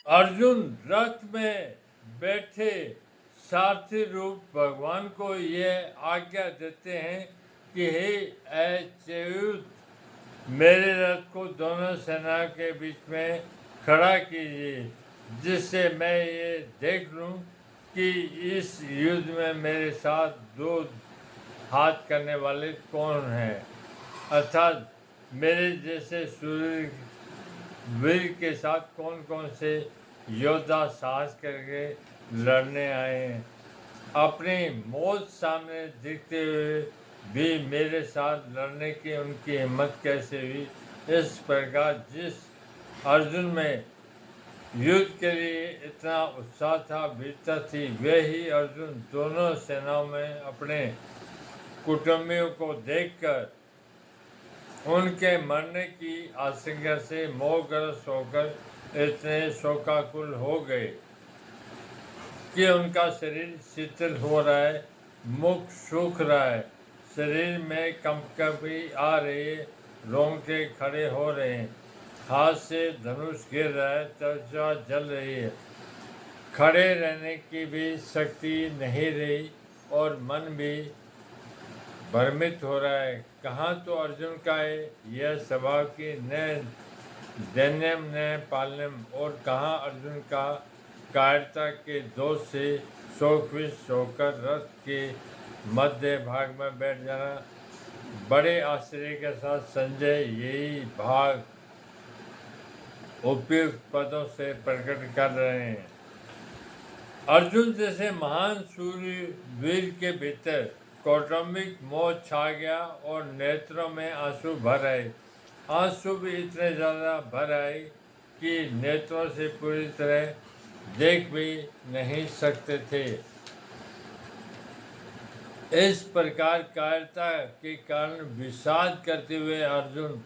अर्जुन रथ में बैठे सारथी रूप भगवान को यह आज्ञा देते हैं कि हे अच्युत, मेरे रथ को दोनों सेना के बीच में खड़ा कीजिए, जिससे मैं ये देख लूं कि इस युद्ध में मेरे साथ दो हाथ करने वाले कौन हैं, अर्थात मेरे जैसे सूर्य वीर के साथ कौन कौन से योद्धा साहस करके लड़ने आए हैं। अपनी मौत सामने देखते हुए भी मेरे साथ लड़ने की उनकी हिम्मत कैसे हुई। इस प्रकार जिस अर्जुन में युद्ध के लिए इतना उत्साह था, वीरता थी, वे ही अर्जुन दोनों सेनाओं में अपने कुटुंबियों को देखकर उनके मरने की आशंका से मोहग्रस्त होकर इतने शोकाकुल हो गए कि उनका शरीर शिथिल हो रहा है, मुख सूख रहा है, शरीर में कंपकपी आ रही है, रोंगटे खड़े हो रहे हैं, हाथ से धनुष गिर रहा है, त्वचा जल रही है, खड़े रहने की भी शक्ति नहीं रही और मन भी भ्रमित हो रहा है। कहाँ तो अर्जुन का है यह स्वभाव की न दैन्यम न पालनम, और कहाँ अर्जुन का कायरता के दोष से शोकविश होकर रथ के मध्य भाग में बैठ जाना। बड़े आश्चर्य के साथ संजय यही भाग उपयुक्त पदों से प्रकट कर रहे हैं। अर्जुन जैसे महान सूर्य वीर के भीतर कौटुंबिक मोह छा गया और नेत्रों में आंसू भर आए। आंसू भी इतने ज़्यादा भर आए कि नेत्रों से पूरी तरह देख भी नहीं सकते थे। इस प्रकार कायरता के कारण विषाद करते हुए अर्जुन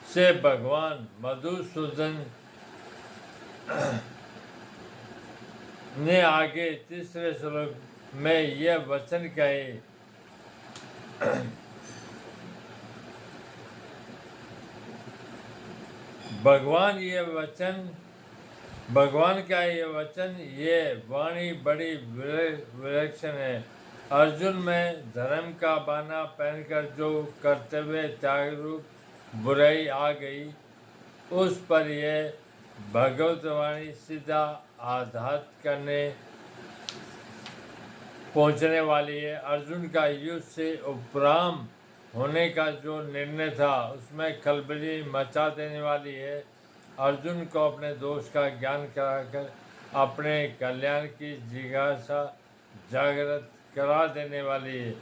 से भगवान मधुसूदन ने आगे तीसरे श्लोक में यह वचन कहे, भगवान का ये वचन, ये वाणी बड़ी विलक्षण है। अर्जुन में धर्म का बाना पहनकर जो कर्तव्य त्याग रूप बुराई आ गई, उस पर यह भगवत वाणी सीधा आघात करने पहुंचने वाली है। अर्जुन का युद्ध से उपराम होने का जो निर्णय था, उसमें खलबली मचा देने वाली है। अर्जुन को अपने दोष का ज्ञान कराकर अपने कल्याण की जिज्ञासा जागृत करा देने वाली है।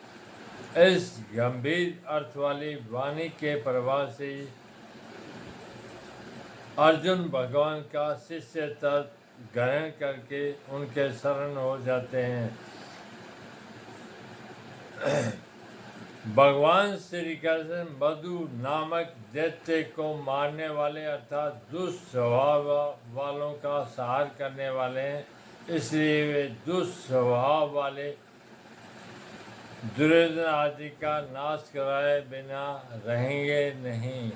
इस गंभीर अर्थ वाली वाणी के प्रभाव से ही अर्जुन भगवान का शिष्य तत्व ग्रहण करके उनके शरण हो जाते हैं। भगवान श्री कृष्ण मधु नामक दैत्य को मारने वाले अर्थात दुष्स्वभाव वालों का संहार करने वाले हैं, इसलिए वे दुष्स्वभाव वाले दुर्योधन आदि का नाश कराए बिना रहेंगे नहीं।